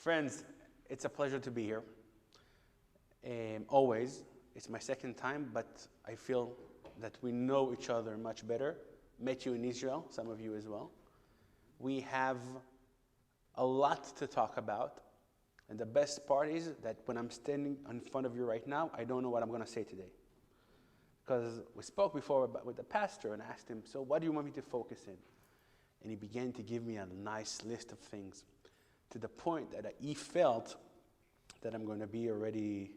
Friends, it's a pleasure to be here. Always. It's my second time, but I feel that we know each other much better. Met you in Israel, some of you as well. We have a lot to talk about. And the best part is that when I'm standing in front of you right now, I don't know what I'm going to say today. Because we spoke before with the pastor and asked him, so what do you want me to focus in? And he began to give me a nice list of things to the point that he felt that I'm going to be already,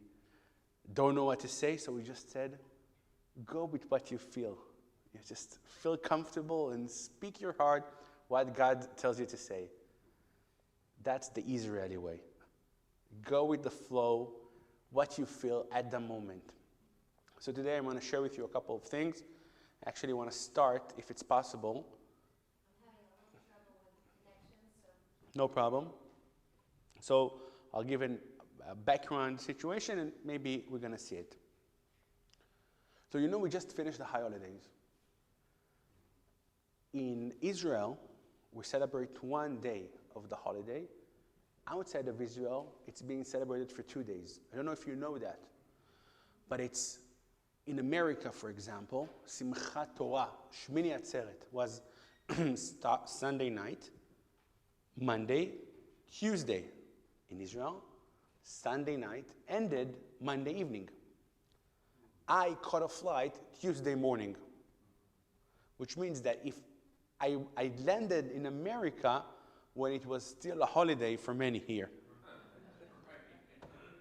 don't know what to say. So we just said, go with what you feel. You just feel comfortable and speak your heart what God tells you to say. That's the Israeli way. Go with the flow, what you feel at the moment. So today I'm going to share with you a couple of things. I actually want to start, if it's possible. I'm having a little trouble with connection, so. No problem. So I'll give a background situation and maybe we're going to see it. So we just finished the high holidays. In Israel, we celebrate one day of the holiday. Outside of Israel, it's being celebrated for 2 days. I don't know if you know that. But it's in America, for example, Simchat Torah, Shmini Atzeret, was Sunday night, Monday, Tuesday. In Israel, Sunday night ended Monday evening. I caught a flight Tuesday morning, which means that if I landed in America when it was still a holiday for many here.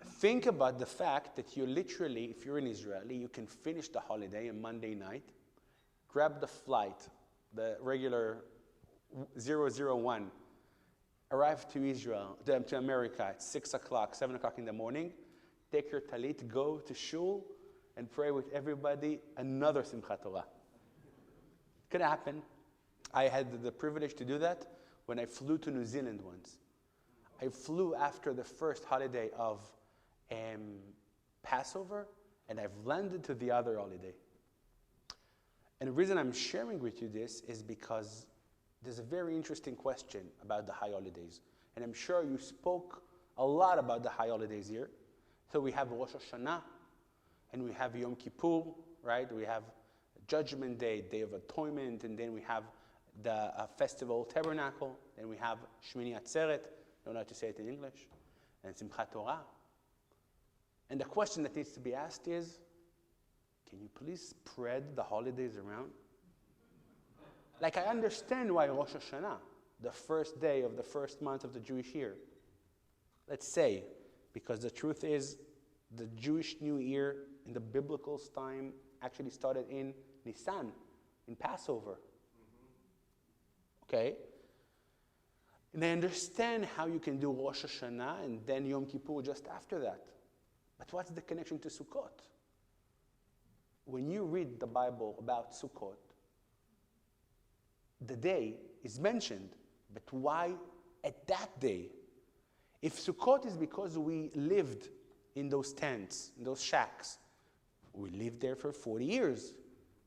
Think about the fact that you literally, if you're an Israeli, you can finish the holiday on Monday night, grab the flight, the regular 001, arrive to Israel, to America at 6 o'clock, 7 o'clock in the morning, take your talit, go to shul, and pray with everybody another Simchat Torah. Could happen. I had the privilege to do that when I flew to New Zealand once. I flew after the first holiday of Passover, and I've landed to the other holiday. And the reason I'm sharing with you this is because there's a very interesting question about the high holidays. And I'm sure you spoke a lot about the high holidays here. So we have Rosh Hashanah, and we have Yom Kippur, right? We have Judgment Day, Day of Atonement, and then we have the Festival Tabernacle, and we have Shmini Atzeret, I don't know how to say it in English, and Simchat Torah. And the question that needs to be asked is, can you please spread the holidays around? Like, I understand why Rosh Hashanah, the first day of the first month of the Jewish year. Let's say, because the truth is, the Jewish New Year in the biblical time actually started in Nisan, in Passover. Okay? And I understand how you can do Rosh Hashanah and then Yom Kippur just after that. But what's the connection to Sukkot? When you read the Bible about Sukkot, the day is mentioned, but why at that day? If Sukkot is because we lived in those tents, in those shacks, we lived there for 40 years.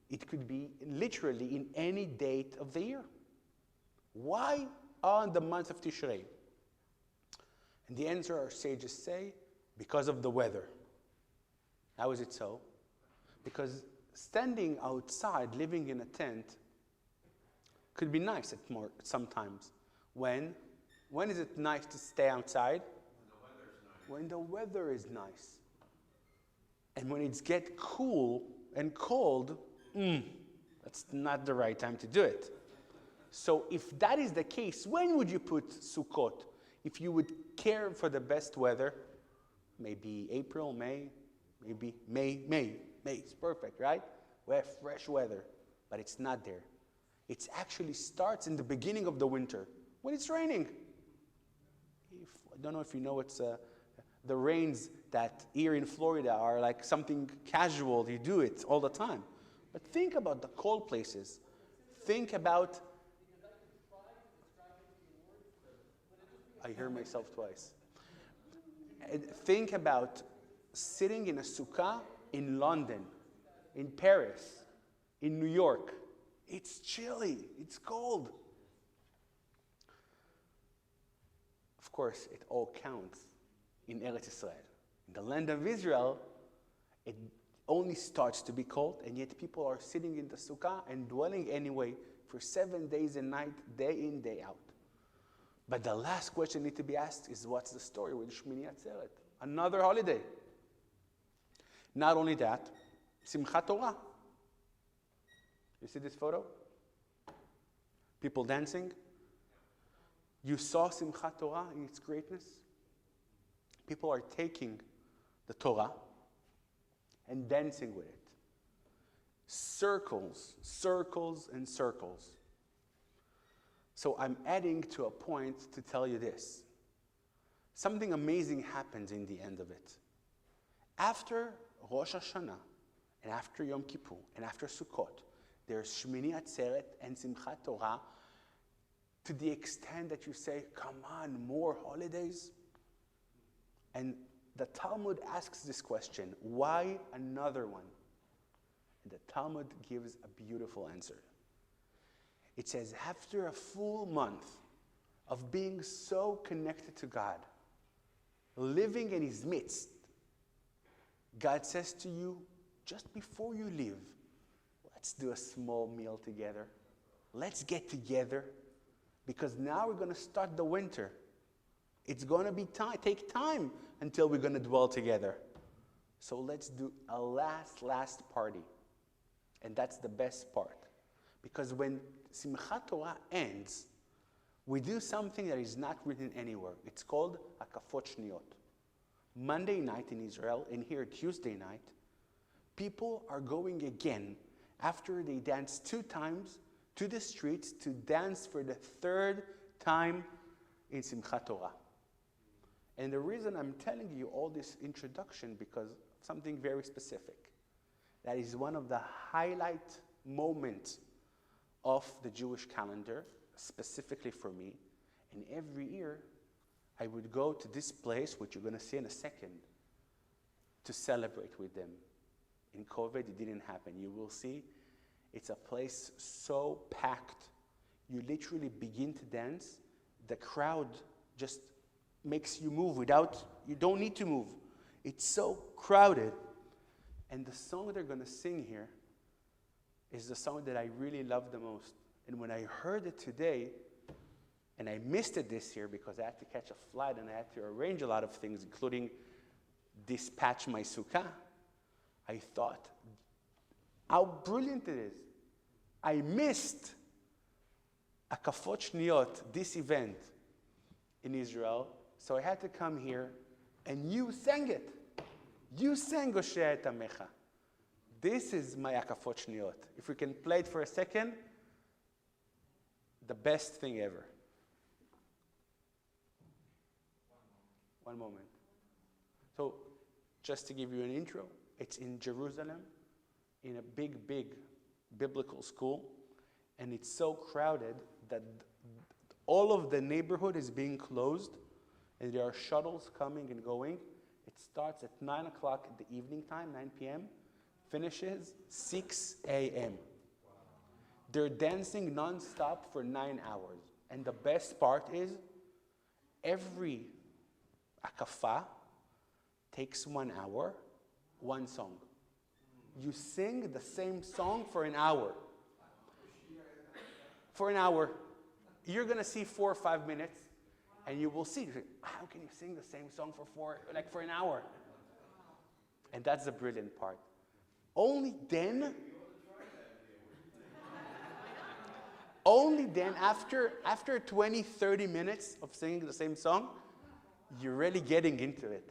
It could be literally in any date of the year. Why on the month of Tishrei? And the answer, our sages say, because of the weather. How is it so? Because standing outside, living in a tent, could be nice sometimes. When is it nice to stay outside? When the weather is nice. And when it gets cool and cold, that's not the right time to do it. So if that is the case, when would you put Sukkot? If you would care for the best weather, maybe April, May, maybe May. May is perfect, right? We have fresh weather, but it's not there. It actually starts in the beginning of the winter, when it's raining. I don't know if you know, it's the rains that here in Florida are like something casual. You do it all the time. But think about the cold places. Think about... I hear myself twice. Think about sitting in a sukkah in London, in Paris, in New York. It's chilly. It's cold. Of course, it all counts in Eretz Israel. In the land of Israel, it only starts to be cold, and yet people are sitting in the sukkah and dwelling anyway for 7 days and night, day in, day out. But the last question need to be asked is, what's the story with Shmini Atzeret? Another holiday. Not only that, Simchat Torah. You see this photo? People dancing. You saw Simchat Torah in its greatness. People are taking the Torah and dancing with it. Circles, circles, and circles. So I'm adding to a point to tell you this. Something amazing happens in the end of it. After Rosh Hashanah, and after Yom Kippur, and after Sukkot, there's Shmini Atzeret and Simchat Torah, to the extent that you say, come on, more holidays? And the Talmud asks this question, why another one? And the Talmud gives a beautiful answer. It says, after a full month of being so connected to God, living in His midst, God says to you, just before you leave, let's do a small meal together. Let's get together, because now we're going to start the winter. It's going to be take time until we're going to dwell together. So let's do a last party. And that's the best part. Because when Simchat Torah ends, we do something that is not written anywhere. It's called Akafot Shniyot. Monday night in Israel, and here Tuesday night, people are going again, after they danced 2 times, to the streets to dance for the 3rd time in Simchat Torah. And the reason I'm telling you all this introduction, because something very specific. That is one of the highlight moments of the Jewish calendar, specifically for me. And every year, I would go to this place, which you're going to see in a second, to celebrate with them. In COVID, it didn't happen. You will see, it's a place so packed. You literally begin to dance. The crowd just makes you move you don't need to move. It's so crowded. And the song they're going to sing here is the song that I really love the most. And when I heard it today, and I missed it this year because I had to catch a flight and I had to arrange a lot of things, including dispatch my sukkah, I thought, how brilliant it is. I missed Akafot Shniyot, this event in Israel, so I had to come here, and you sang it. You sang Hoshea et Amecha. This is my Akafot Shniyot. If we can play it for a second, the best thing ever. One moment. So, just to give you an intro, it's in Jerusalem, in a big biblical school, and it's so crowded that all of the neighborhood is being closed, and there are shuttles coming and going. It starts at 9 o'clock at the evening time, 9 p.m., finishes 6 a.m. They're dancing non-stop for 9 hours. And the best part is, every akafah takes 1 hour, one song. You sing the same song for an hour. For an hour. You're going to see 4 or 5 minutes, and you will see, how can you sing the same song for an hour? And that's the brilliant part. Only then, after 20, 30 minutes of singing the same song, you're really getting into it.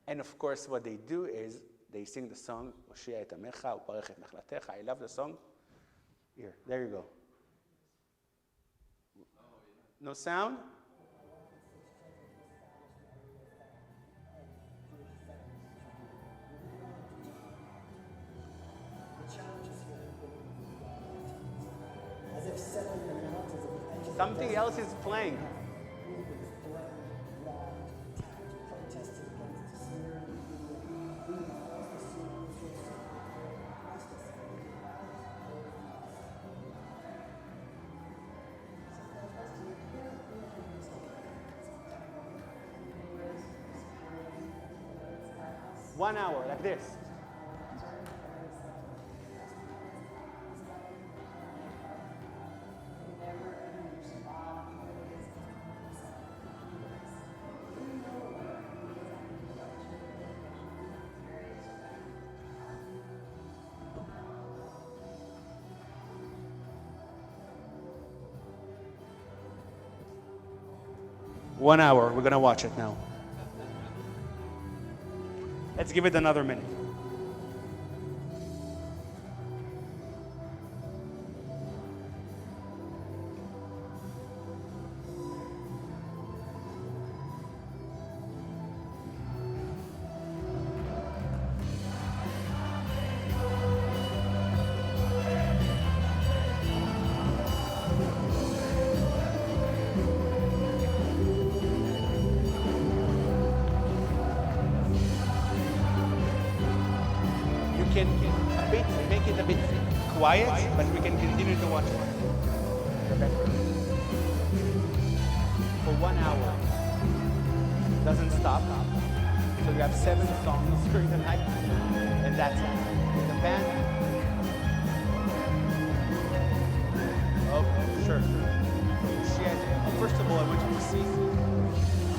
And of course, what they do is, they sing the song, Hoshea et Amecha, Uparech et Mechlatecha. I love the song. Here, there you go. No sound? Something else is playing. 1 hour, like this. One hour, we're gonna watch it now. Let's give it another minute. Can make it a bit quiet, but we can continue to watch it. For 1 hour. Doesn't stop. So we have 7 songs during the night, and that's it. The band. Oh, sure. First of all, I want you to see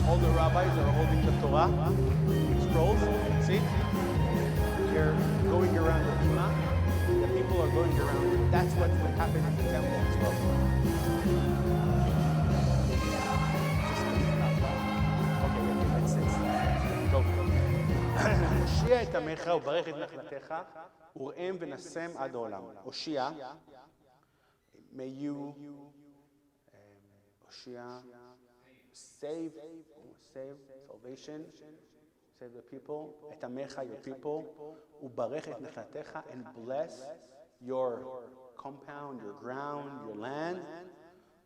all the rabbis are holding the Torah scrolls. See? They're going around the Bima. The people are going around. That's what would happen in the temple as well. Okay, let's sit. Go. הושיע את עמך וברך את נחלתך, וראם ונשם עד העולם. הושיע, may you, הושיע, save, salvation. Save the people, את עמך, your people, וברך את נחלתך, and bless your compound, your ground, your land,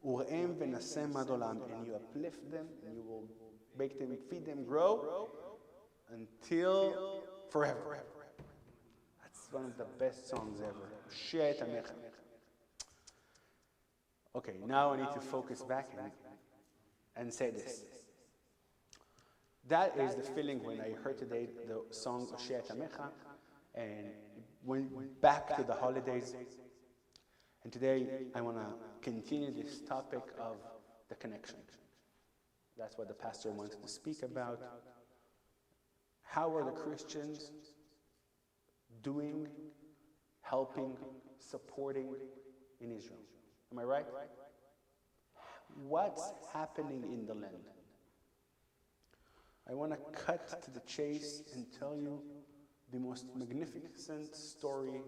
וראם ונשם עד עולם, and you uplift them, and you will make them, feed them, grow, until forever. That's one of the best songs ever. הושיע את עמך. Okay, now I need to focus back and say this. That is the feeling when I heard today the song Hoshea et Amecha, and went back to the holidays. And today I want to continue this topic of the connection. That's what the pastor wanted to speak about. How are the Christians doing, helping, supporting in Israel? Am I right? What's happening in the land? I want to cut to the chase and tell you the most magnificent story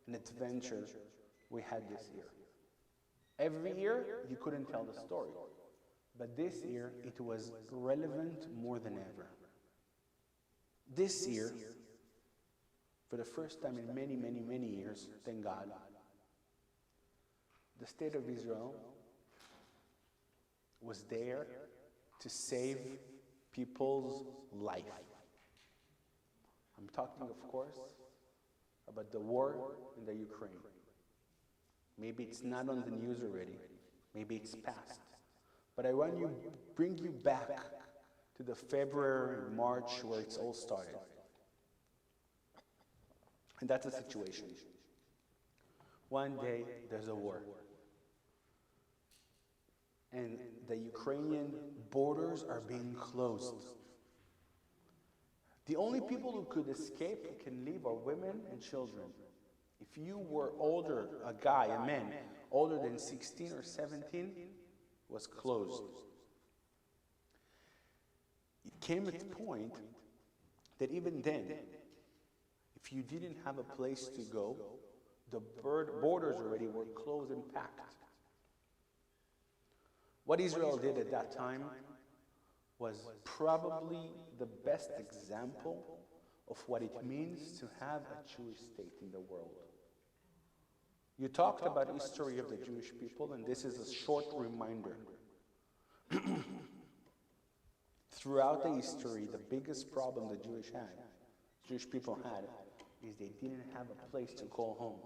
and adventure we had this year. Every year, you couldn't tell the story. But this year, it was relevant more than ever. This year, for the first time in many, many, many years, thank God, the state of Israel was there to save people's life. I'm talking, of course, about the war in the Ukraine. Maybe it's not on the news already. Maybe it's past. But I want to bring you back to the February, March, where it's all started. And that's the situation. One day, there's a war. And the Ukrainian borders are being closed. The only people who could escape and can leave are women and children. If you were older, a guy, a man, older than 16 or 17, was closed. It came at a point that even then, if you didn't have a place to go, the borders already were closed and packed. What Israel did at that time was probably the best example of what it means to have a Jewish state in the world. You talked about the history of the Jewish people, and this is a short reminder. Throughout the history, the biggest problem the Jewish people had, is they didn't have a place to call home.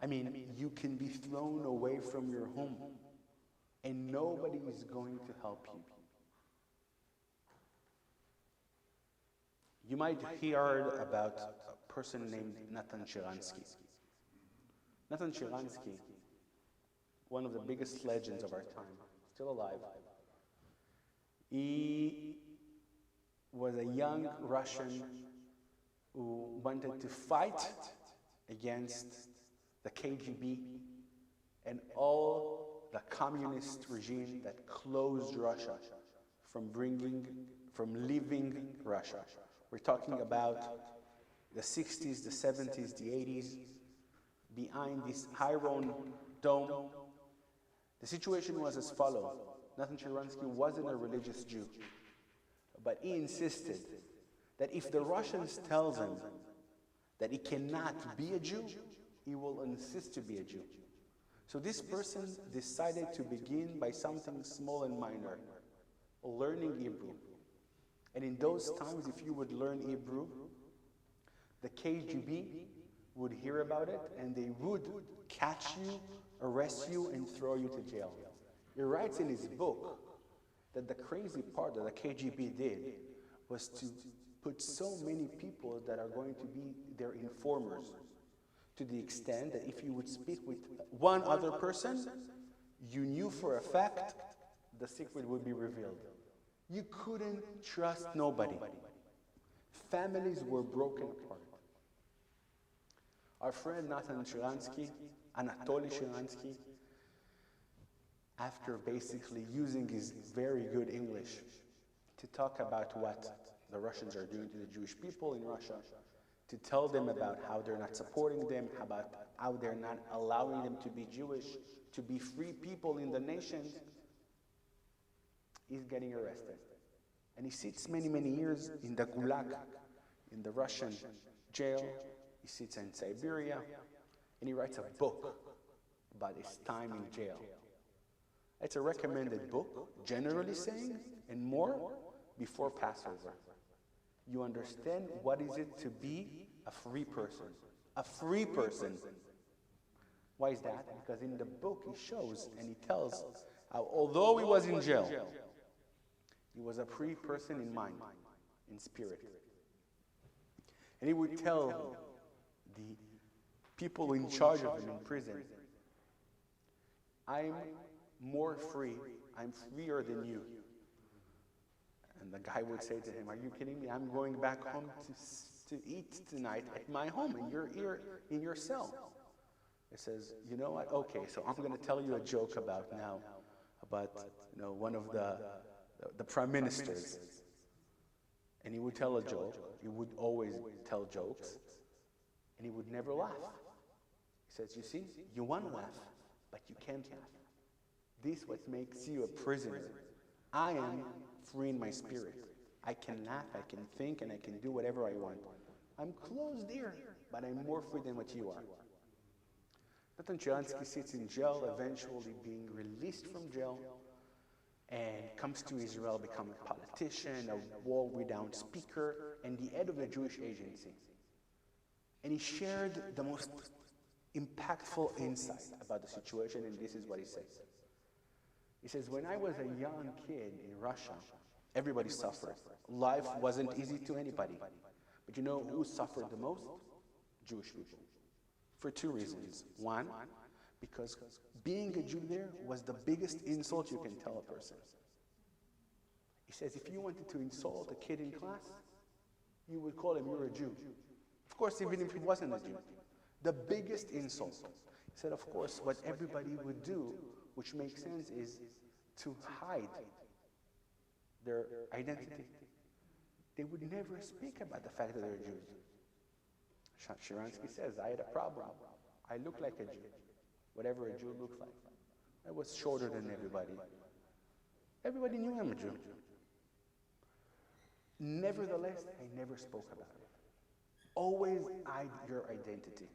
I mean, you can be thrown away from your home, and nobody is going to help you. You might hear about a person named Nathan Sharansky. Nathan Sharansky, one of the biggest legends of our time, still alive. He was a young Russian who wanted to fight against the KGB and all the communist regime that closed Russia from leaving Russia. We're talking about the 60s, the 70s, the 80s, behind this Iron Dome. The situation was as follows. Nathan Sharansky wasn't a religious Jew, but he insisted that if the Russians tells him that he cannot be a Jew, he will insist to be a Jew. So this person decided to begin by something small and minor, learning Hebrew. And in those times, if you would learn Hebrew, the KGB would hear about it and they would catch you, arrest you, and throw you to jail. He writes in his book that the crazy part that the KGB did was to put so many people that are going to be their informers, to the extent that if you would speak with one other person, you knew for a fact the secret would be revealed. You couldn't trust nobody. Families were broken apart. Our friend Nathan Sharansky, Anatoly Sharansky, after basically using his very good English to talk about what the Russians are doing to the Jewish people in Russia, to tell them about how they're not supporting them, about how they're not allowing them to be Jewish, to be free people in the nation, he's getting arrested. And he sits many, many years in the Gulag, in the Russian jail. He sits in Siberia, and he writes a book about his time in jail. It's a recommended book, generally saying, and more, before Passover. You understand what is it to be a free person. A free person. Why is that? Because in the book he shows and he tells how although he was in jail, he was a free person in mind, in spirit. And he would tell the people in charge of him in prison, I'm more free, I'm freer than you. And the guy would say to him, are you kidding me? I'm going back home to eat tonight at my home, and you're here in your cell. He says, you know what? Okay, so I'm going to tell you a joke about one of the prime ministers. And he would tell a joke. He would always tell jokes. And he would never laugh. He says, you see, you want to laugh, but you can't laugh. This is what makes you a prisoner. I am free in my spirit. I can laugh, I can think, and I can do whatever I want. I'm closed here, but I'm more free than what you are. Nathan Sharansky sits in jail, eventually being released from jail, and comes to Israel, become a politician, a world-renowned speaker, and the head of the Jewish Agency. And he shared the most impactful insight about the situation, and this is what he says. He says, when I was a young kid in Russia, everybody suffered. Life wasn't easy to anybody. But you know who suffered the most? Jewish people. For two reasons. One, because being a Jew there was the biggest insult you can tell a person. He says, if you wanted to insult a kid in class, you would call him, you're a Jew. Of course, even if he wasn't a Jew. The biggest insult. He said, of course, what everybody would do, which makes sense, is to hide their identity. They would never speak about the fact that they're Jews. Sharansky says, I had a problem. I look like a Jew, whatever a Jew looks like. I was shorter than everybody. Everybody knew I'm a Jew. Nevertheless, I never spoke about it. Always hide your identity.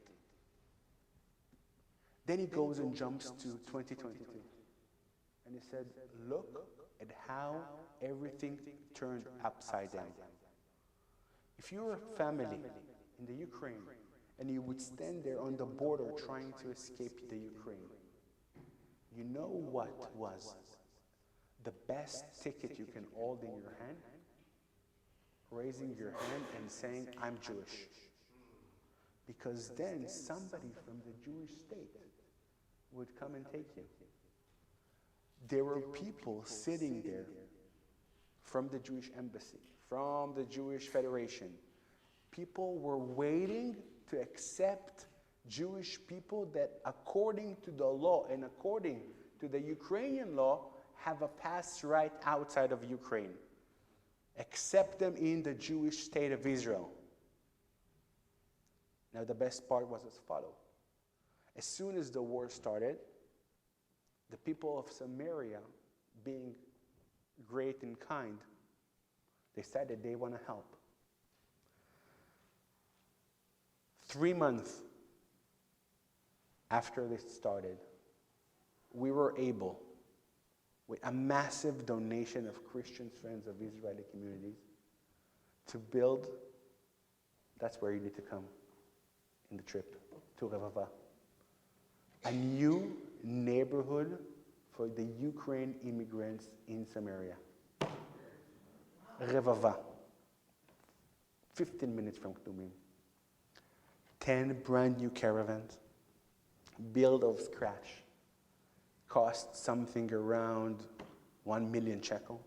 Then he goes and jumps to 2022. And he said, look at how everything turned upside down. If you're a family in the Ukraine and you would stand there on the border trying to escape the Ukraine, you know what was the best ticket you can hold in your hand? raising your hand and saying, I'm Jewish. Because then somebody from the Jewish state would come and take you. There were people sitting there from the Jewish embassy, from the Jewish Federation. People were waiting to accept Jewish people that according to the law and according to the Ukrainian law have a pass right outside of Ukraine. Accept them in the Jewish state of Israel. Now the best part was as follows. As soon as the war started, the people of Samaria, being great and kind, decided they want to help. 3 months after this started, we were able, with a massive donation of Christian friends of Israeli communities, to build, that's where you need to come in the trip, to Revava, a new neighborhood for the Ukraine immigrants in Samaria. Revava, 15 minutes from Ktumim. 10 brand new caravans, built of scratch, cost something around 1 million shekel.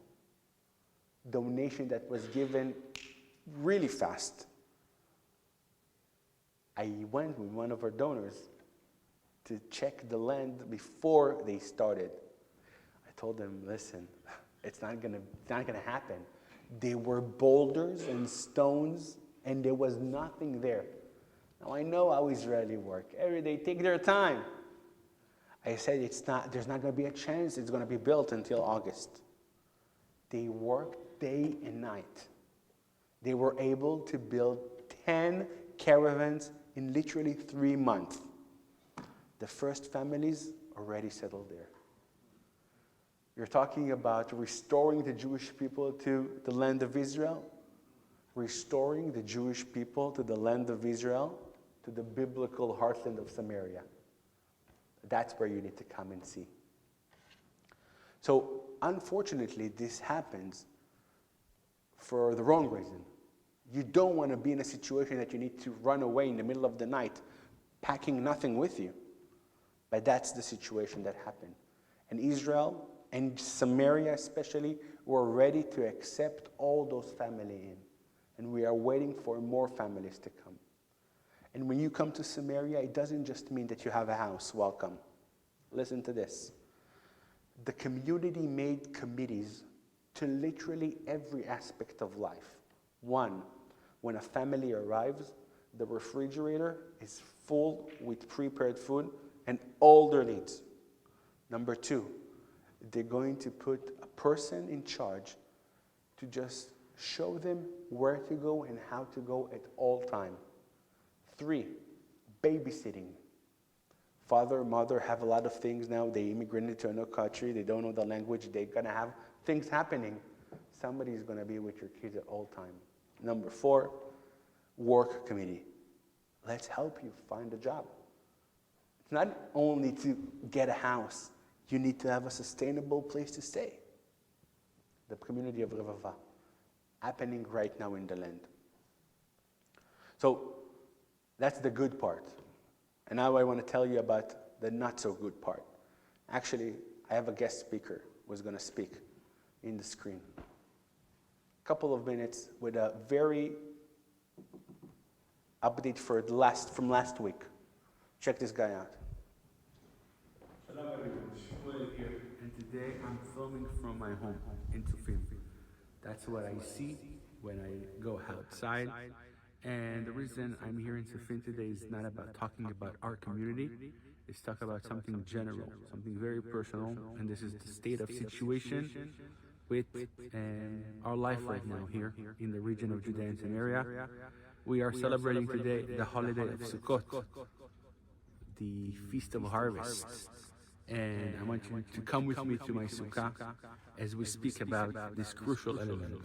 Donation that was given really fast. I went with one of our donors to check the land before they started. I told them, listen, it's not gonna happen. There were boulders and stones, and there was nothing there. Now I know how Israeli work. They take their time. I said, there's not gonna be a chance it's gonna be built until August. They worked day and night. They were able to build 10 caravans in literally 3 months. The first families already settled there. You're talking about restoring the Jewish people to the land of Israel, restoring the Jewish people to the land of Israel, to the biblical heartland of Samaria. That's where you need to come and see. So, unfortunately, this happens for the wrong reason. You don't want to be in a situation that you need to run away in the middle of the night, packing nothing with you. But that's the situation that happened. And Israel, and Samaria especially, were ready to accept all those families in. And we are waiting for more families to come. And when you come to Samaria, it doesn't just mean that you have a house. Welcome. Listen to this. The community made committees to literally every aspect of life. 1, when a family arrives, the refrigerator is full with prepared food and all their needs. Number 2, they're going to put a person in charge to just show them where to go and how to go at all time. 3, babysitting. Father, mother have a lot of things now. They immigrated to another country. They don't know the language. They're going to have things happening. Somebody is going to be with your kids at all time. Number 4, work committee. Let's help you find a job. It's not only to get a house. You need to have a sustainable place to stay. The community of Revava, happening right now in the land. So, that's the good part. And now I want to tell you about the not so good part. Actually, I have a guest speaker who's going to speak in the screen. A couple of minutes with a very update from last week. Check this guy out. Hello everyone, Shmuel here. And today I'm filming from my home in Tufim. That's what I see when I go outside. And the reason I'm here in Tufim today is not about talking about our community. It's talk about something general, something very personal. And this is the state of situation with our life right now here in the region of Judea and Samaria. We are celebrating today the holiday of Sukkot, the Feast of Harvest. And I want you to come with me to my sukkah as we speak about this crucial element,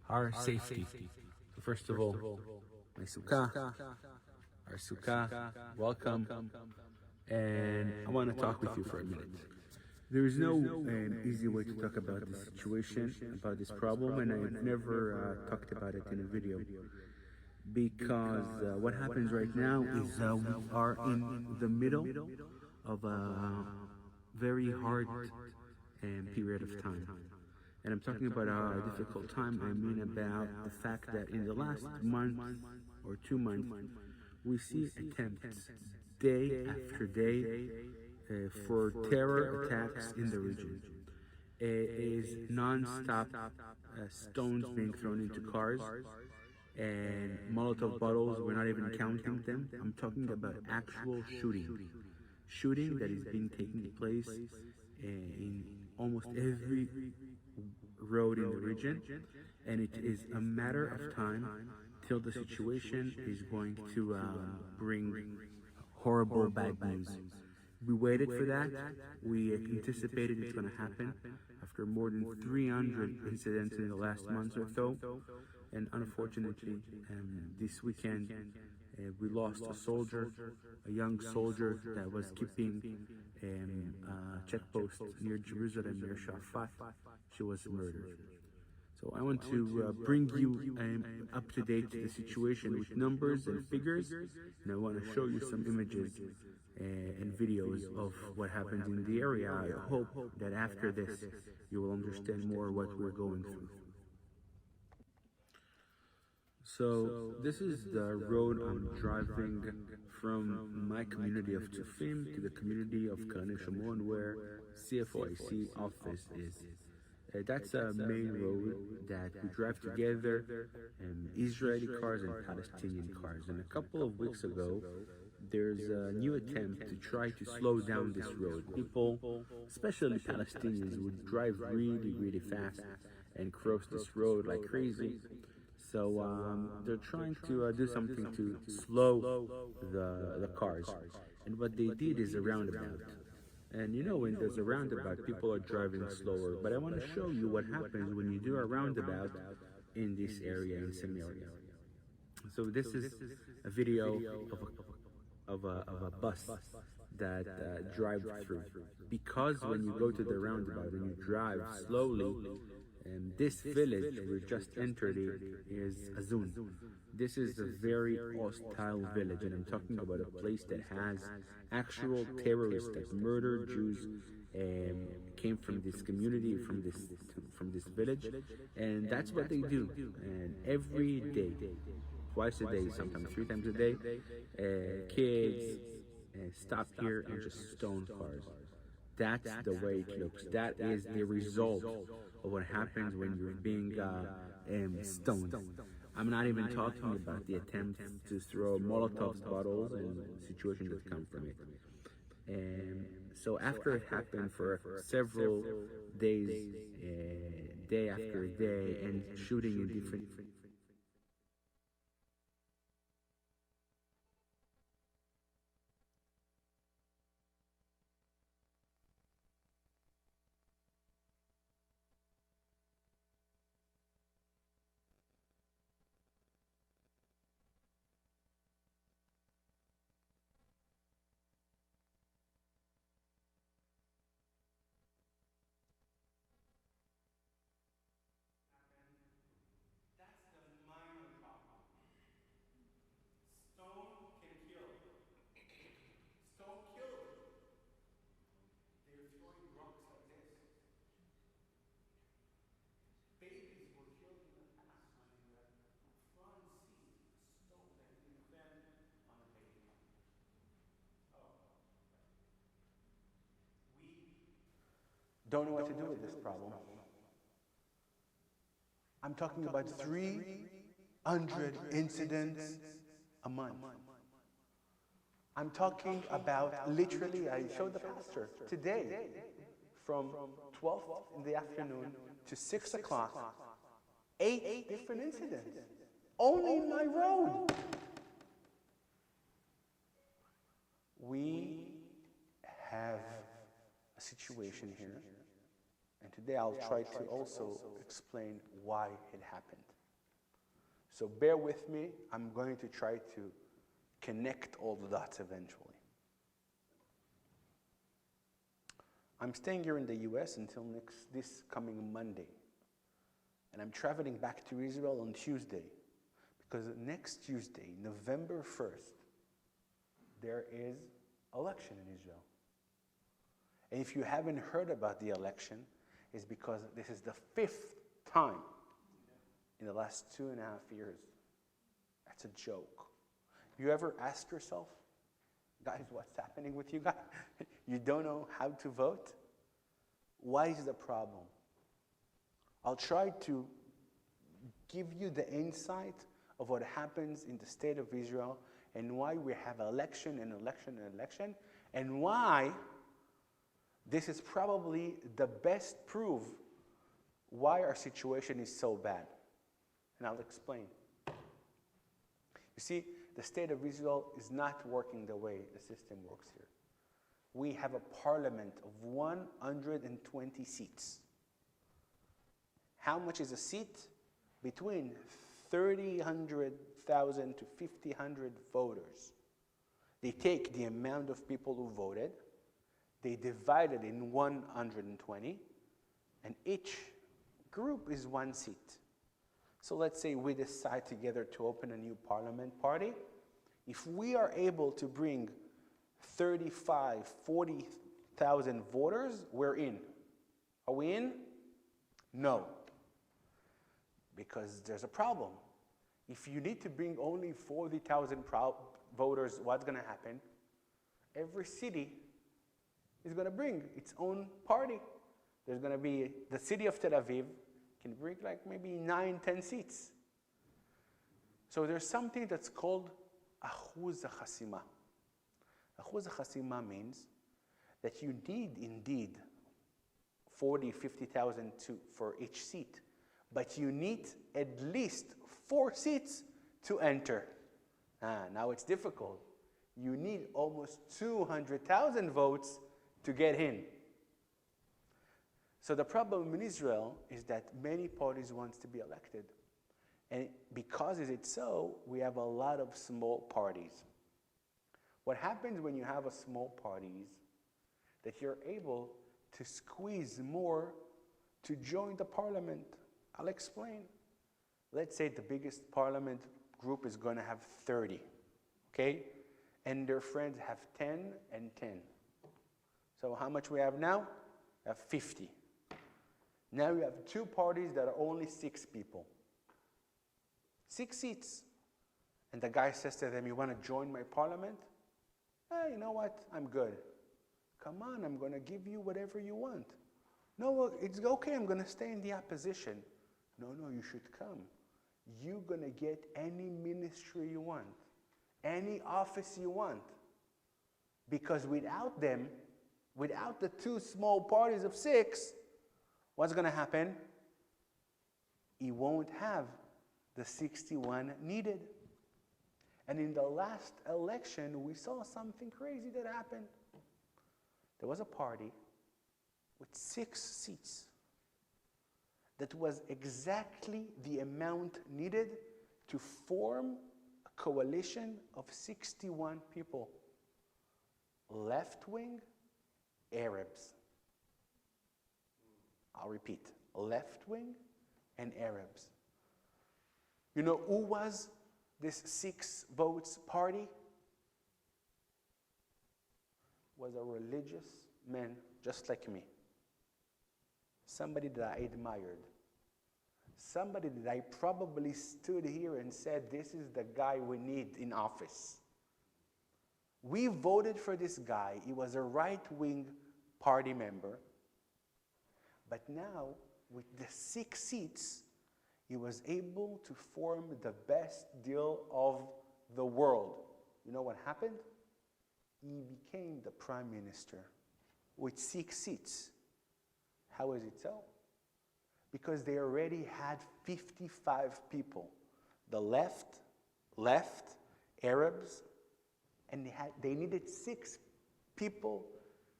our safety. So first of all, my sukkah, our sukkah, welcome. And I want to talk with you for a minute. There is no easy way to talk about this situation, about this problem, and I've never talked about it in a video. Because what happens right now is we are in the middle of a very hard period of time. And I'm talking about a difficult time, I mean about the fact that in the last month or 2 months, we see attempts day after day for terror attacks in the region. It is non-stop stones being thrown into cars and Molotov bottles, we're not even counting them. I'm talking about actual shooting that is being taking place in almost every road in the region, and it is a matter of time till the situation is going to bring horrible bad news. We waited for that. We anticipated it's going to happen after more than 300 incidents in the last month or so. And unfortunately, this weekend, we lost a soldier, a young soldier that was keeping a checkpost near Jerusalem, near Shafat. She was murdered. So I want to bring you up to date to the situation with numbers and figures, and I want to show you some images and videos of what happens in the area. I hope that after this you will understand more what we're going through. So this is the road I'm driving from my community of Tufim to the community of Shumuel, where CFOIC office is. That's a main road that we drive together, Israeli cars and Palestinian cars. And a couple of weeks ago, there's a new attempt to try to slow down this road. People, especially Palestinians, would drive really, really fast and cross this road like crazy. So they're trying to do something to slow the cars. And what they did is a roundabout. And you know, when there's a roundabout, people are driving slower. But I want to show you what happens when you do a roundabout in this area in Samaria. So this is a video of a bus that drives through. Because when you go to the roundabout and you drive slowly, this village we just entered is Azun. This is a very hostile village, and I'm talking about a place that has actual terrorists that murdered Jews came from this community, from this village, and that's what they do. And every day, twice a day, sometimes 3 times a day, kids stop here and just stone cars. That's the way it looks. That is the result of what happens when you're being stoned. I'm not even talking about the attempts to throw Molotov bottles and situations that come from it. So after it happened for several days, day after day, and shooting in different don't know what to do with this problem. I'm talking about 300 incidents a month. I'm talking about literally, I showed the pastor today, from 12 in the afternoon to 6 o'clock, 8 different incidents, only in my road. We have a situation here, and today I'll try to also explain why it happened. So bear with me, I'm going to try to connect all the dots eventually. I'm staying here in the US until this coming Monday. And I'm traveling back to Israel on Tuesday. Because next Tuesday, November 1st, there is election in Israel. And if you haven't heard about the election, it's because this is the 5th time in the last 2.5 years. That's a joke. You ever ask yourself, guys, what's happening with you guys? You don't know how to vote? Why is the problem? I'll try to give you the insight of what happens in the state of Israel and why we have election and election and election, and why this is probably the best proof why our situation is so bad. And I'll explain. You see, the state of Israel is not working the way the system works here. We have a parliament of 120 seats. How much is a seat? Between 300,000 to 500,000 voters. They take the amount of people who voted, they divide it in 120, and each group is one seat. So let's say we decide together to open a new parliament party. If we are able to bring 35, 40,000 voters, we're in. Are we in? No. Because there's a problem. If you need to bring only 40,000 voters, what's going to happen? Every city is going to bring its own party. There's going to be the city of Tel Aviv can bring like maybe 9, 10 seats. So there's something that's called Ahuz HaChasima. Ahuz HaChasima means that you need indeed 40, 50,000 for each seat, but you need at least 4 seats to enter. Now it's difficult. You need almost 200,000 votes to get in. So the problem in Israel is that many parties want to be elected. And because it's so, we have a lot of small parties. What happens when you have a small parties, that you're able to squeeze more to join the parliament. I'll explain. Let's say the biggest parliament group is going to have 30, okay? And their friends have 10 and 10. So how much we have now? We have 50. Now you have 2 parties that are only 6 people. 6 seats. And the guy says to them, you want to join my parliament? Hey, you know what? I'm good. Come on, I'm going to give you whatever you want. No, well, it's okay, I'm going to stay in the opposition. No, you should come. You're going to get any ministry you want, any office you want. Because without them, without the 2 small parties of 6, what's going to happen? He won't have the 61 needed. And in the last election, we saw something crazy that happened. There was a party with 6 seats that was exactly the amount needed to form a coalition of 61 people. Left-wing Arabs. I'll repeat, left-wing and Arabs. You know who was this 6 votes party? Was a religious man just like me. Somebody that I admired. Somebody that I probably stood here and said, this is the guy we need in office. We voted for this guy. He was a right-wing party member. But now, with the 6 seats, he was able to form the best deal of the world. You know what happened? He became the prime minister with 6 seats. How is it so? Because they already had 55 people. The left, Arabs, and they needed 6 people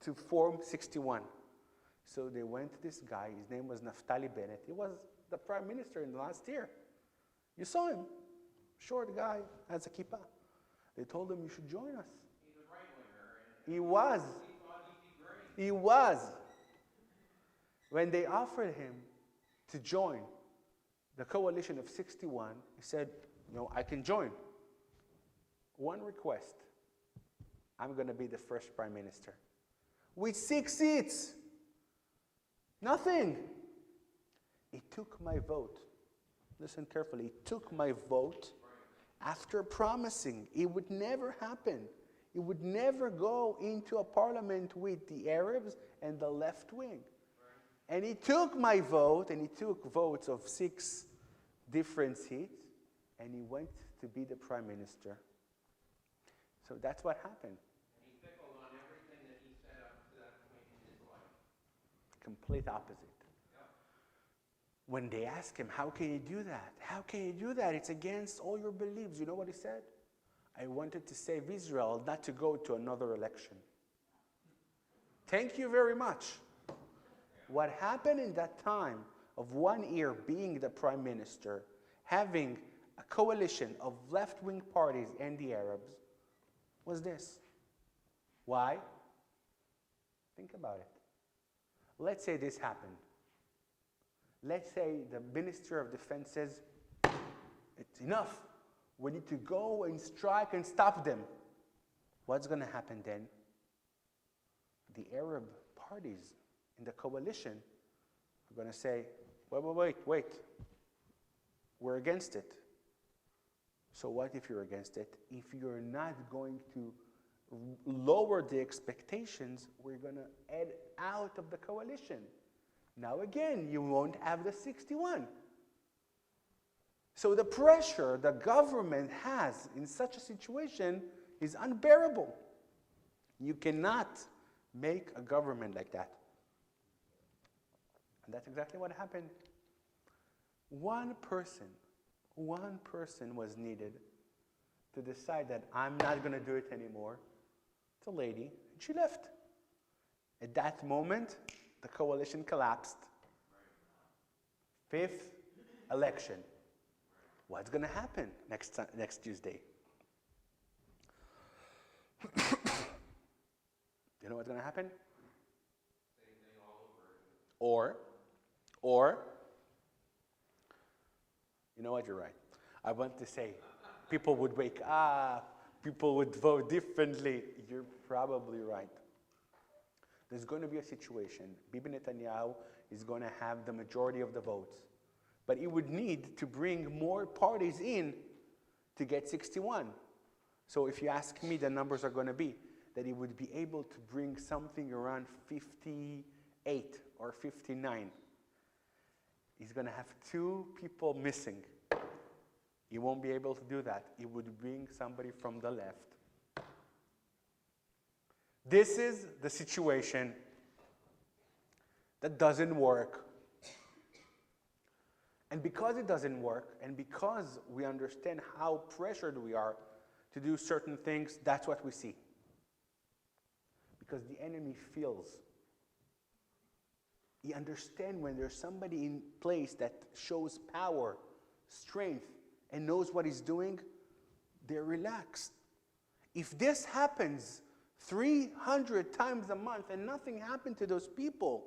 to form 61. So they went to this guy, his name was Naftali Bennett. He was the prime minister in the last year. You saw him, short guy, has a kippah. They told him, you should join us. He's a right-winger. He was. He thought he'd be great. He was. When they offered him to join the coalition of 61, he said, I can join. One request. I'm going to be the first prime minister. With 6 seats. Nothing. He took my vote. Listen carefully. He took my vote after promising it would never happen. He would never go into a parliament with the Arabs and the left wing. And he took my vote, and he took votes of 6 different seats, and he went to be the prime minister. So that's what happened. And he fickled on everything that he set up to that point in his life. Complete opposite. Yep. When they asked him, how can you do that? How can you do that? It's against all your beliefs. You know what he said? I wanted to save Israel, not to go to another election. Thank you very much. What happened in that time of 1 year being the prime minister, having a coalition of left-wing parties and the Arabs, was this. Why? Think about it. Let's say this happened. Let's say the Minister of Defense says, it's enough. We need to go and strike and stop them. What's going to happen then? The Arab parties in the coalition are going to say, wait. We're against it. So what if you're against it? If you're not going to lower the expectations, we're going to add out of the coalition. Now again, you won't have the 61. So the pressure the government has in such a situation is unbearable. You cannot make a government like that. And that's exactly what happened. One person was needed to decide that I'm not going to do it anymore. It's a lady, and she left. At that moment, the coalition collapsed. 5th election. What's going to happen next Tuesday? You know what's going to happen? Same thing all over again. Or, you know what, you're right. I want to say, people would wake up, people would vote differently. You're probably right. There's going to be a situation. Bibi Netanyahu is going to have the majority of the votes. But he would need to bring more parties in to get 61. So if you ask me, the numbers are going to be that he would be able to bring something around 58 or 59. He's going to have 2 people missing. He won't be able to do that. He would bring somebody from the left. This is the situation that doesn't work. And because it doesn't work, and because we understand how pressured we are to do certain things, that's what we see. Because the enemy feels. He understands when there's somebody in place that shows power, strength, and knows what he's doing, they're relaxed. If this happens 300 times a month and nothing happened to those people,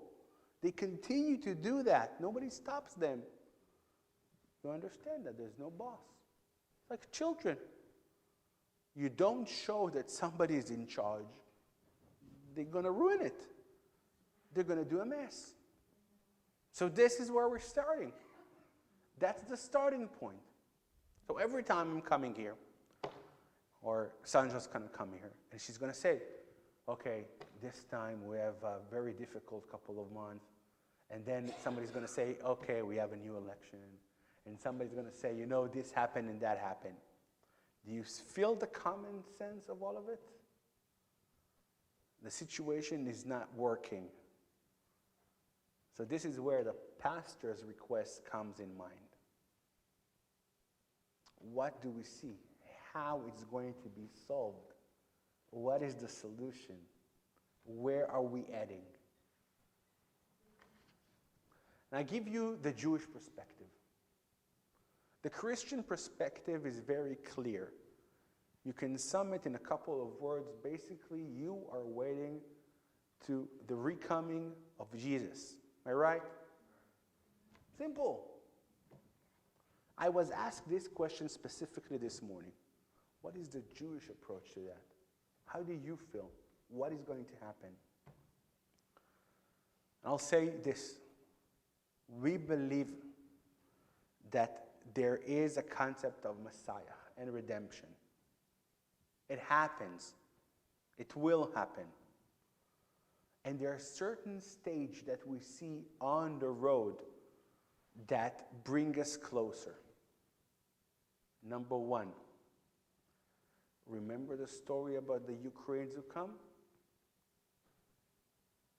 they continue to do that. Nobody stops them. You understand that there's no boss. It's like children. You don't show that somebody is in charge, they're going to ruin it. They're going to do a mess. So this is where we're starting. That's the starting point. So every time I'm coming here, or Sandra's going to come here, and she's going to say, okay, this time we have a very difficult couple of months. And then somebody's going to say, okay, we have a new election. And somebody's going to say, this happened and that happened. Do you feel the common sense of all of it? The situation is not working. So this is where the pastor's request comes in mind. What do we see? How it's going to be solved? What is the solution? Where are we heading? And I give you the Jewish perspective. The Christian perspective is very clear. You can sum it in a couple of words. Basically, you are waiting to the recoming of Jesus. Am I right? Simple. I was asked this question specifically this morning. What is the Jewish approach to that? How do you feel? What is going to happen? I'll say this. We believe that there is a concept of Messiah and redemption. It happens. It will happen. And there are certain stages that we see on the road that bring us closer. Number one, remember the story about the Ukrainians who come?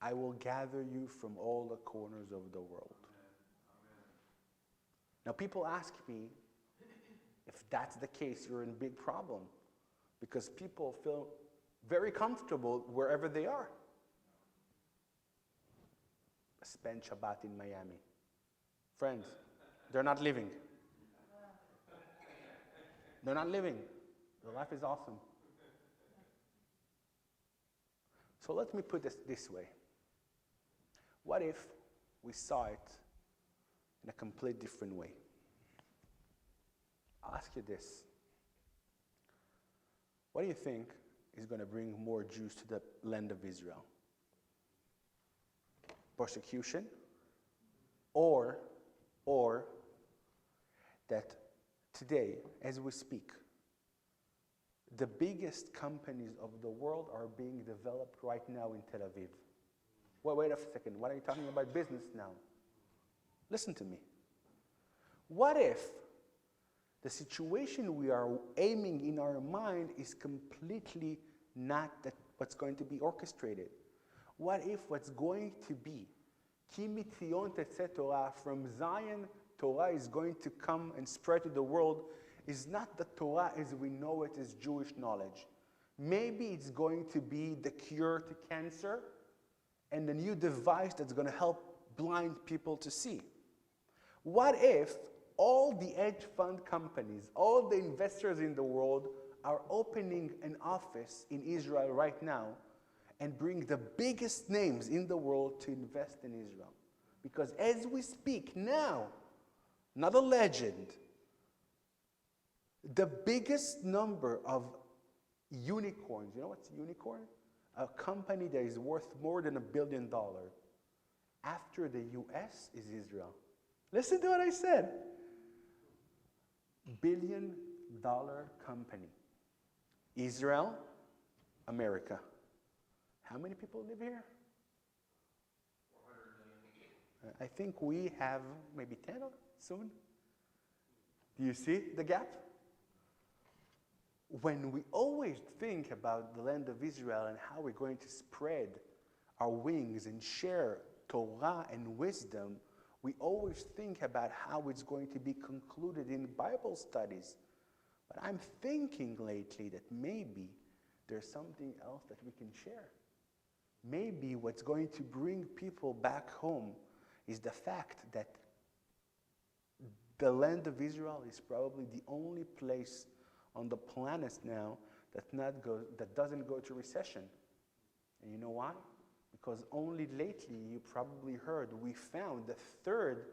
I will gather you from all the corners of the world. Now, people ask me, if that's the case, you're in big problem. Because people feel very comfortable wherever they are. Spend Shabbat in Miami. Friends, they're not living. They're not living. Their life is awesome. So let me put this way. What if we saw it in a complete different way? I'll ask you this. What do you think is going to bring more Jews to the land of Israel? Persecution? Or that today, as we speak, the biggest companies of the world are being developed right now in Tel Aviv. Well, wait a second. What are you talking about business now? Listen to me. What if the situation we are aiming in our mind is completely not what's going to be orchestrated? What if what's going to be Ki mitzion tetzeh Torah, from Zion, Torah is going to come and spread to the world, is not the Torah as we know it as Jewish knowledge. Maybe it's going to be the cure to cancer and a new device that's going to help blind people to see. What if all the hedge fund companies, all the investors in the world are opening an office in Israel right now and bring the biggest names in the world to invest in Israel? Because as we speak now, not a legend, the biggest number of unicorns, you know what's a unicorn? A company that is worth more than $1 billion after the US is Israel. Listen to what I said. $1 billion company. Israel, America. How many people live here? 400 million. I think we have maybe 10 soon. Do you see the gap? When we always think about the land of Israel and how we're going to spread our wings and share Torah and wisdom, we always think about how it's going to be concluded in Bible studies. But I'm thinking lately that maybe there's something else that we can share. Maybe what's going to bring people back home is the fact that the land of Israel is probably the only place on the planet now that doesn't go to recession. And you know why? Because only lately, you probably heard, we found the third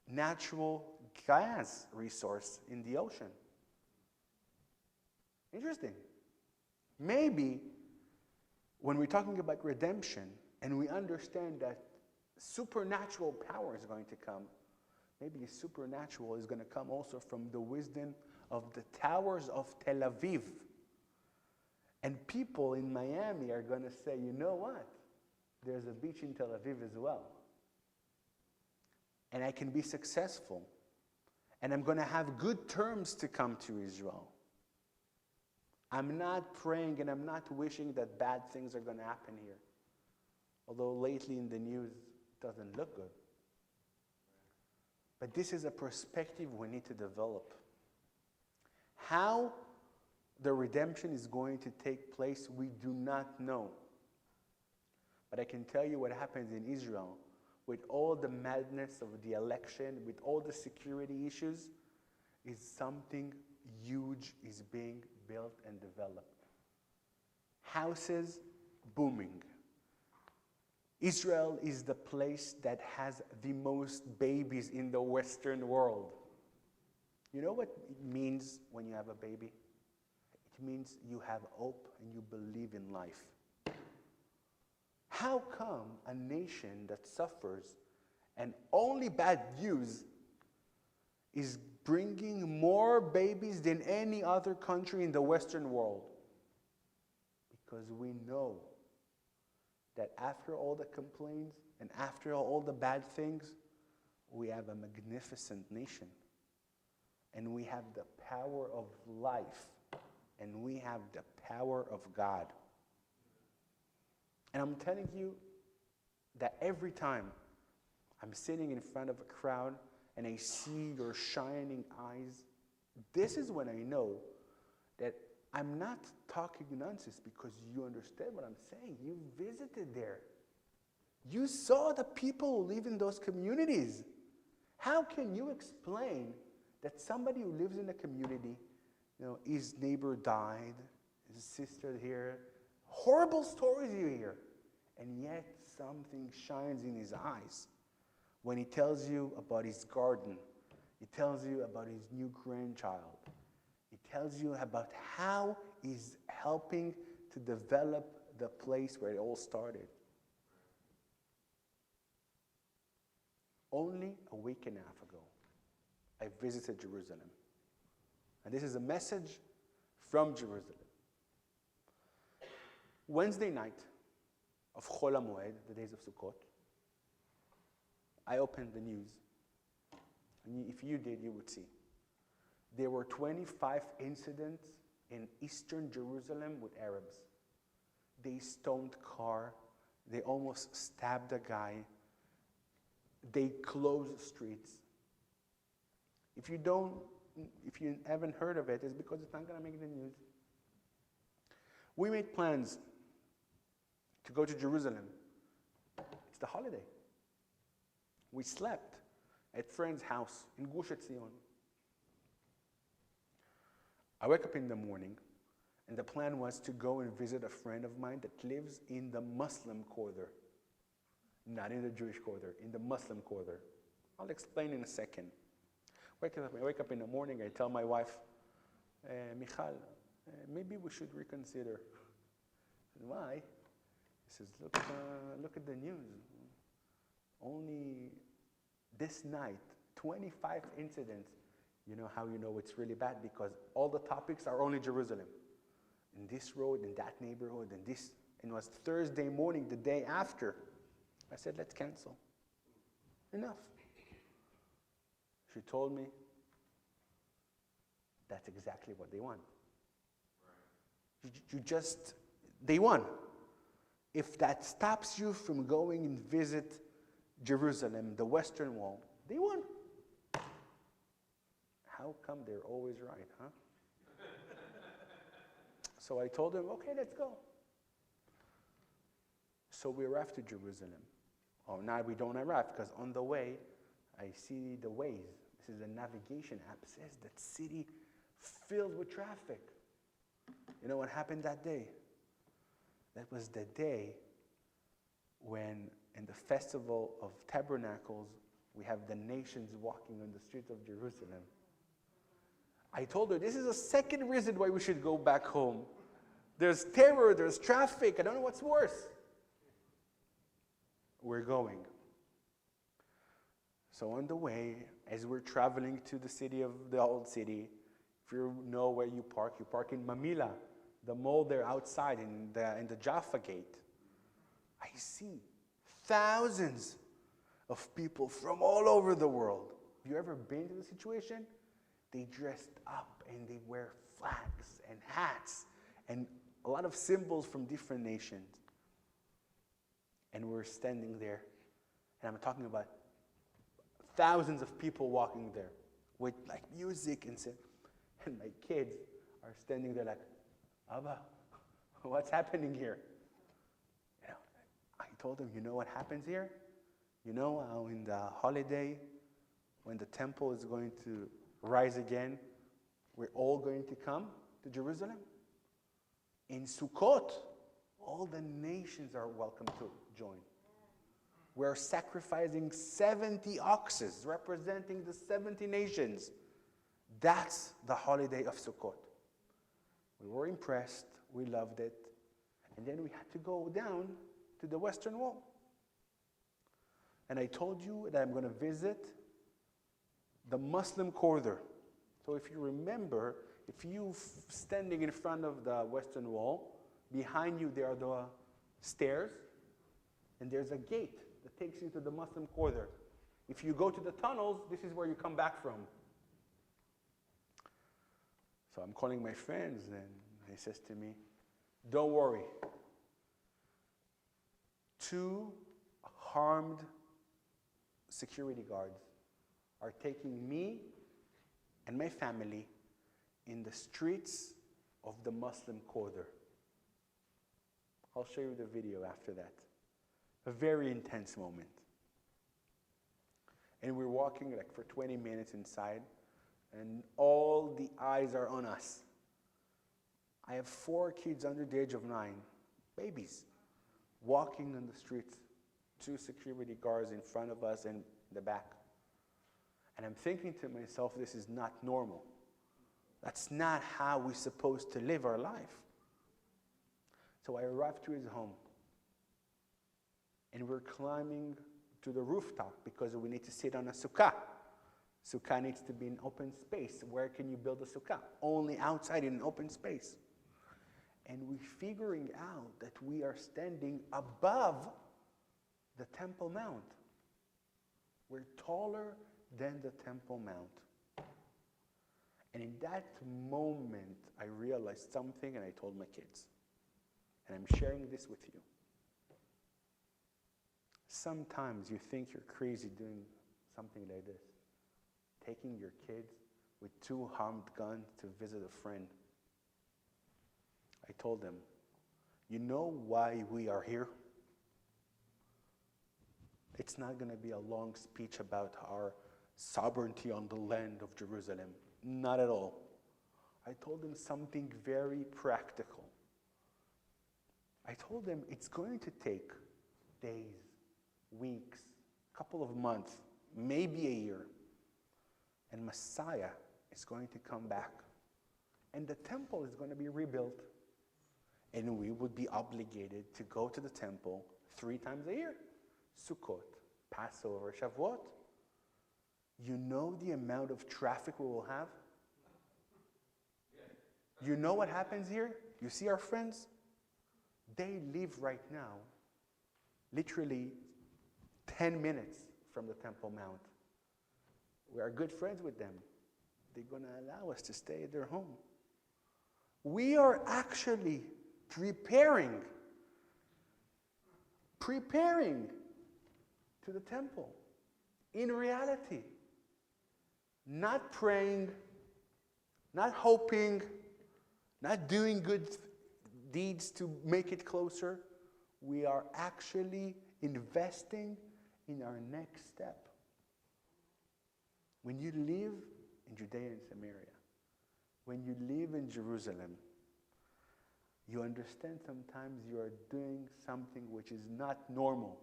natural gas resource in the ocean. Interesting. Maybe when we're talking about redemption and we understand that supernatural power is going to come, maybe supernatural is going to come also from the wisdom of the towers of Tel Aviv. And people in Miami are going to say, you know what? There's a beach in Tel Aviv as well. And I can be successful. And I'm going to have good terms to come to Israel. I'm not praying and I'm not wishing that bad things are going to happen here. Although lately in the news, it doesn't look good. But this is a perspective we need to develop. How the redemption is going to take place, we do not know. But I can tell you what happens in Israel with all the madness of the election, with all the security issues, is something huge is being built and developed. Houses booming. Israel is the place that has the most babies in the Western world. You know what it means when you have a baby? It means you have hope and you believe in life. How come a nation that suffers and only bad news is bringing more babies than any other country in the Western world? Because we know that after all the complaints and after all the bad things, we have a magnificent nation. And we have the power of life. And we have the power of God. And I'm telling you that every time I'm sitting in front of a crowd and I see your shining eyes, this is when I know that I'm not talking nonsense, because you understand what I'm saying. You visited there. You saw the people who live in those communities. How can you explain that somebody who lives in a community, his neighbor died, his sister here, horrible stories you hear, and yet something shines in his eyes when he tells you about his garden, he tells you about his new grandchild, he tells you about how he's helping to develop the place where it all started. Only a week and a half ago, I visited Jerusalem. And this is a message from Jerusalem. Wednesday night of Chol HaMoed, the days of Sukkot, I opened the news. And if you did, you would see. There were 25 incidents in eastern Jerusalem with Arabs. They stoned car. They almost stabbed a guy. They closed streets. If you haven't heard of it, it's because it's not going to make the news. We made plans to go to Jerusalem. It's the holiday. We slept at a friend's house in Gush Etzion. I wake up in the morning, and the plan was to go and visit a friend of mine that lives in the Muslim quarter. Not in the Jewish quarter, in the Muslim quarter. I'll explain in a second. I wake up in the morning, I tell my wife, Michal, maybe we should reconsider. Why? He says, look at the news. Only this night, 25 incidents. You know how you know it's really bad? Because all the topics are only Jerusalem. In this road, in that neighborhood, in this. And it was Thursday morning, the day after. I said, let's cancel. Enough. She told me, that's exactly what they want. They won. If that stops you from going and visit Jerusalem, the Western Wall, they won. How come they're always right, huh? So I told them, okay, let's go. So we arrived to Jerusalem. Oh, now we don't arrive, because on the way, I see the Waze. This is a navigation app. It says that city filled with traffic. You know what happened that day? That was the day when, in the Festival of Tabernacles, we have the nations walking on the streets of Jerusalem. I told her, this is a second reason why we should go back home. There's terror, there's traffic, I don't know what's worse. We're going. So on the way, as we're traveling to the city of the old city, if you know where you park in Mamila, the mall there outside in the Jaffa gate. I see thousands of people from all over the world. Have you ever been to the situation? They dressed up and they wear flags and hats and a lot of symbols from different nations. And we're standing there, and I'm talking about thousands of people walking there with like music and my kids are standing there like, Abba, what's happening here? I told them, you know what happens here? You know how in the holiday, when the temple is going to rise again, we're all going to come to Jerusalem? In Sukkot, all the nations are welcome to join. We're sacrificing 70 oxes representing the 70 nations. That's the holiday of Sukkot. We were impressed. We loved it. And then we had to go down to the Western Wall. And I told you that I'm going to visit the Muslim corridor. So if you remember, if you're standing in front of the Western Wall, behind you there are the stairs, and there's a gate that takes you to the Muslim corridor. If you go to the tunnels, this is where you come back from. So I'm calling my friends, and he says to me, don't worry. 2 armed security guards are taking me and my family in the streets of the Muslim corridor. I'll show you the video after that. A very intense moment. And we're walking like for 20 minutes inside, and all the eyes are on us. I have 4 kids under the age of 9, babies, walking on the streets. 2 security guards in front of us and in the back. And I'm thinking to myself, this is not normal. That's not how we're supposed to live our life. So I arrived to his home. And we're climbing to the rooftop because we need to sit on a sukkah. Sukkah needs to be an open space. Where can you build a sukkah? Only outside in an open space. And we're figuring out that we are standing above the Temple Mount. We're taller than the Temple Mount. And in that moment, I realized something, and I told my kids. And I'm sharing this with you. Sometimes you think you're crazy doing something like this. Taking your kids with 2 armed guns to visit a friend. I told them, you know why we are here? It's not going to be a long speech about our sovereignty on the land of Jerusalem. Not at all. I told them something very practical. I told them it's going to take days, weeks, a couple of months, maybe a year. And Messiah is going to come back. And the temple is going to be rebuilt. And we would be obligated to go to the temple 3 times a year. Sukkot, Passover, Shavuot. You know the amount of traffic we will have? You know what happens here? You see our friends? They live right now, literally 10 minutes from the Temple Mount. We are good friends with them. They're going to allow us to stay at their home. We are actually preparing to the temple. In reality. Not praying, not hoping, not doing good deeds to make it closer. We are actually investing in our next step. When you live in Judea and Samaria, when you live in Jerusalem, you understand sometimes you are doing something which is not normal,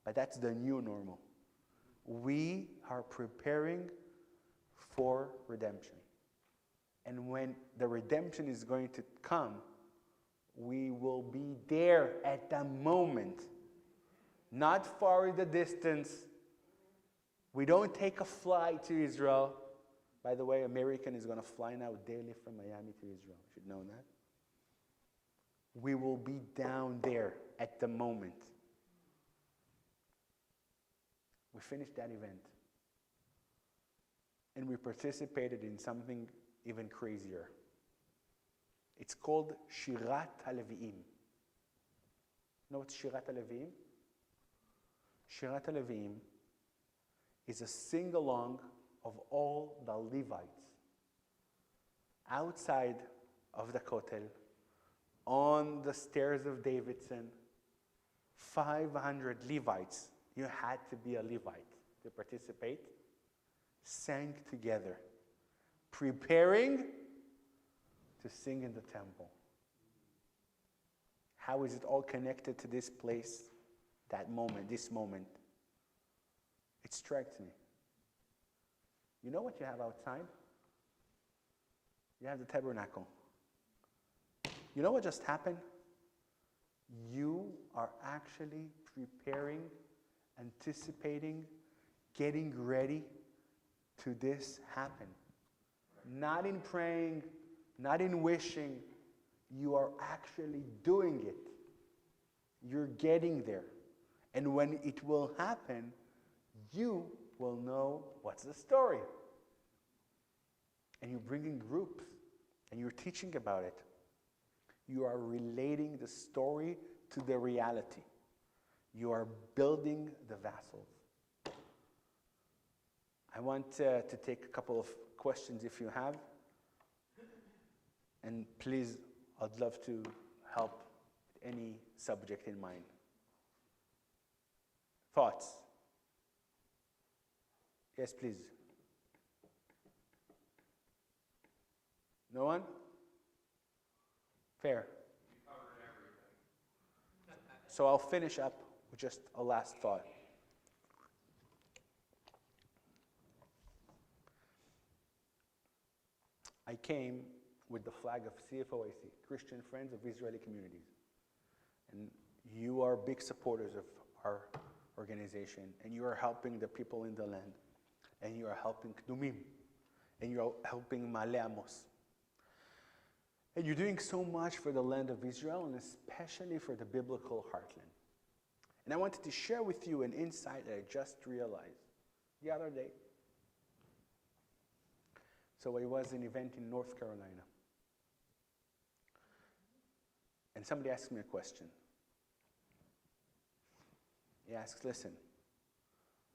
but that's the new normal. We are preparing for redemption. And when the redemption is going to come, we will be there at the moment, not far in the distance. We don't take a flight to Israel. By the way, American is going to fly now daily from Miami to Israel. You should know that. We will be down there at the moment. We finished that event. And we participated in something even crazier. It's called Shirat HaLevi'im. You know what's Shirat HaLevi'im? Shirat HaLevi'im is a sing-along of all the Levites outside of the Kotel, on the stairs of Davidson. 500 Levites, you had to be a Levite to participate, sang together, preparing to sing in the temple. How is it all connected to this place? that moment, this moment, it strikes me. You know what you have outside? You have the tabernacle. You know what just happened? You are actually preparing, anticipating, getting ready to this happen. Not in praying, not in wishing. You are actually doing it. You're getting there. And when it will happen, you will know what's the story. And you're bringing groups, and you're teaching about it. You are relating the story to the reality. You are building the vessels. I want to take a couple of questions if you have. And please, I'd love to help with any subject in mind. Thoughts? Yes, please. No one? Fair. You covered everything. So I'll finish up with just a last thought. I came with the flag of CFOIC, Christian Friends of Israeli Communities. And you are big supporters of our organization, and you are helping the people in the land, and you are helping Kdumim, and you are helping Ma'ale Amos. And you're doing so much for the land of Israel, and especially for the biblical heartland. And I wanted to share with you an insight that I just realized the other day. So I was in an event in North Carolina. And somebody asked me a question. He asks, listen,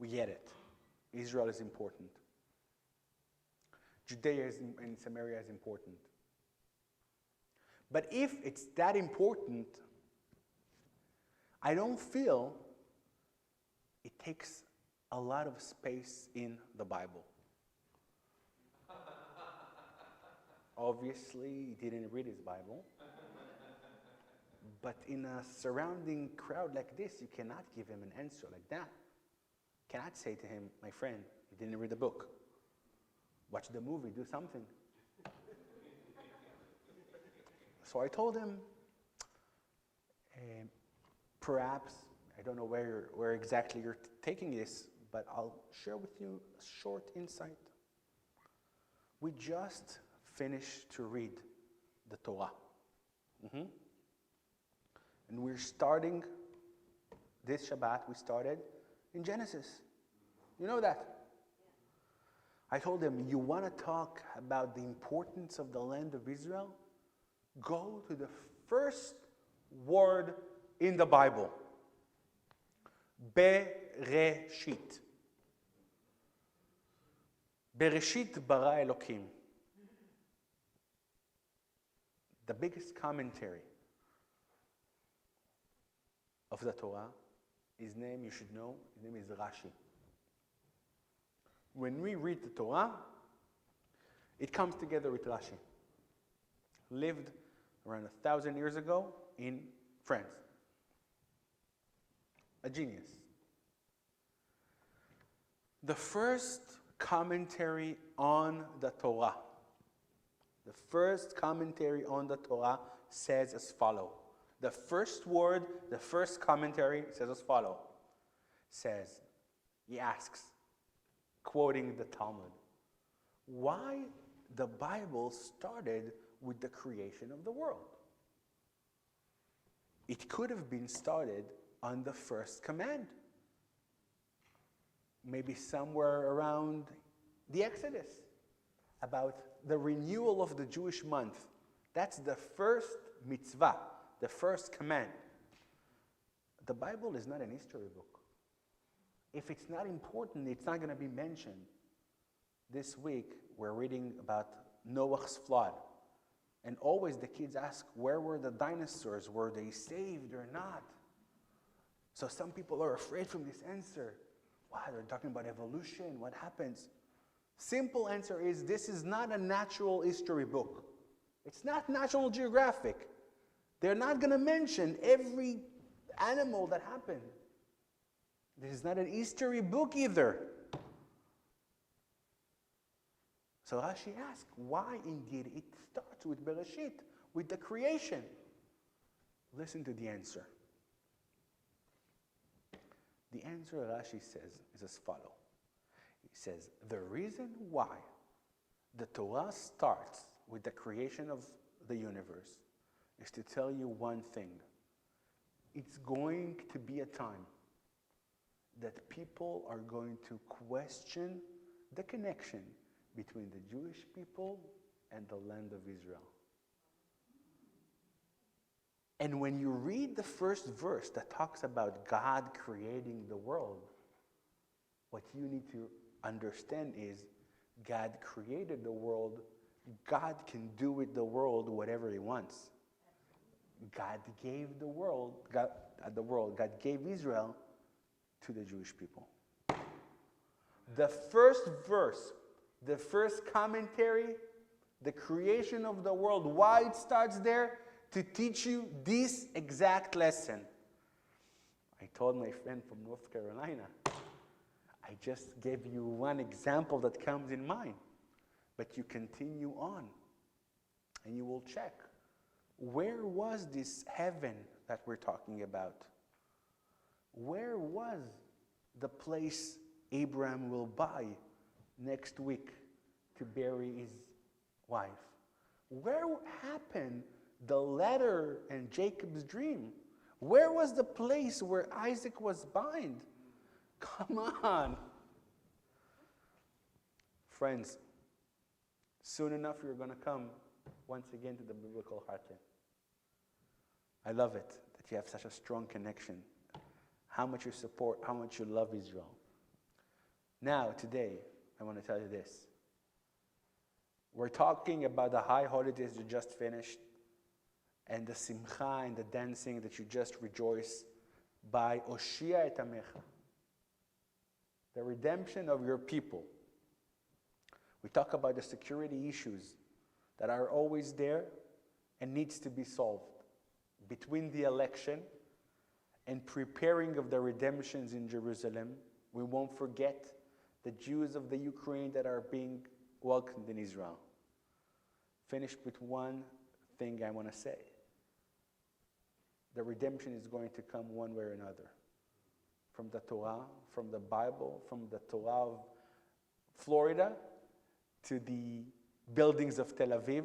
we get it. Israel is important. Judea and Samaria is important. But if it's that important, I don't feel it takes a lot of space in the Bible. Obviously, he didn't read his Bible. But in a surrounding crowd like this, you cannot give him an answer like that. You cannot say to him, my friend, you didn't read the book. Watch the movie, do something. So I told him, perhaps, I don't know where exactly you're taking this, but I'll share with you a short insight. We just finished to read the Torah. And we're starting, this Shabbat, we started in Genesis. You know that? I told him, you want to talk about the importance of the land of Israel? Go to the first word in the Bible. Bereshit. Bereshit bara Elokim. The biggest commentary of the Torah, his name you should know, his name is Rashi. When we read the Torah, it comes together with Rashi. Lived around 1,000 years ago in France. A genius. The first commentary on the Torah, the first commentary on the Torah says as follows. The first word, the first commentary says as follows. He asks, quoting the Talmud, why the Bible started with the creation of the world? It could have been started on the first command. Maybe somewhere around the Exodus, about the renewal of the Jewish month. That's the first mitzvah, the first command. The Bible is not an history book. If it's not important, it's not going to be mentioned. This week, we're reading about Noah's flood. And always the kids ask, where were the dinosaurs? Were they saved or not? So some people are afraid from this answer. Wow, they're talking about evolution. What happens? Simple answer is, this is not a natural history book. It's not National Geographic. They're not going to mention every animal that happened. This is not an Eastery book either. So Rashi asks, why indeed it starts with Bereshit, with the creation? Listen to the answer. The answer Rashi says is as follows. He says, the reason why the Torah starts with the creation of the universe is to tell you one thing. It's going to be a time that people are going to question the connection between the Jewish people and the land of Israel. And when you read the first verse that talks about God creating the world, what you need to understand is God created the world. God can do with the world whatever he wants. God gave the world, God gave Israel to the Jewish people. The first verse, the first commentary, the creation of the world, why it starts there? To teach you this exact lesson. I told my friend from North Carolina, I just gave you one example that comes in mind, but you continue on and you will check. Where was this heaven that we're talking about? Where was the place Abraham will buy next week to bury his wife? Where happened the ladder and Jacob's dream? Where was the place where Isaac was bound? Come on. Friends, soon enough you're going to come once again to the biblical Harke. I love it that you have such a strong connection. How much you support, how much you love Israel. Now, today, I want to tell you this. We're talking about the high holidays you just finished and the simcha and the dancing that you just rejoice by Oshia et Amecha, the redemption of your people. We talk about the security issues that are always there and needs to be solved between the election and preparing of the redemptions in Jerusalem. We won't forget the Jews of the Ukraine that are being welcomed in Israel. Finished with one thing I want to say. The redemption is going to come one way or another. From the Torah, from the Bible, from the Torah of Florida to the buildings of Tel Aviv,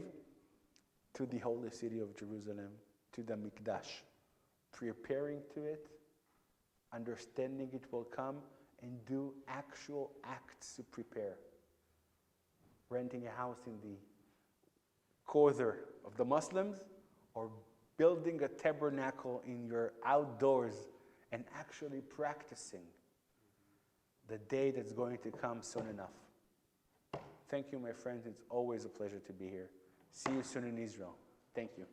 to the holy city of Jerusalem, to the Mikdash. Preparing to it, understanding it will come, and do actual acts to prepare. Renting a house in the corner of the Muslims, or building a tabernacle in your outdoors and actually practicing the day that's going to come soon enough. Thank you, my friends. It's always a pleasure to be here. See you soon in Israel. Thank you.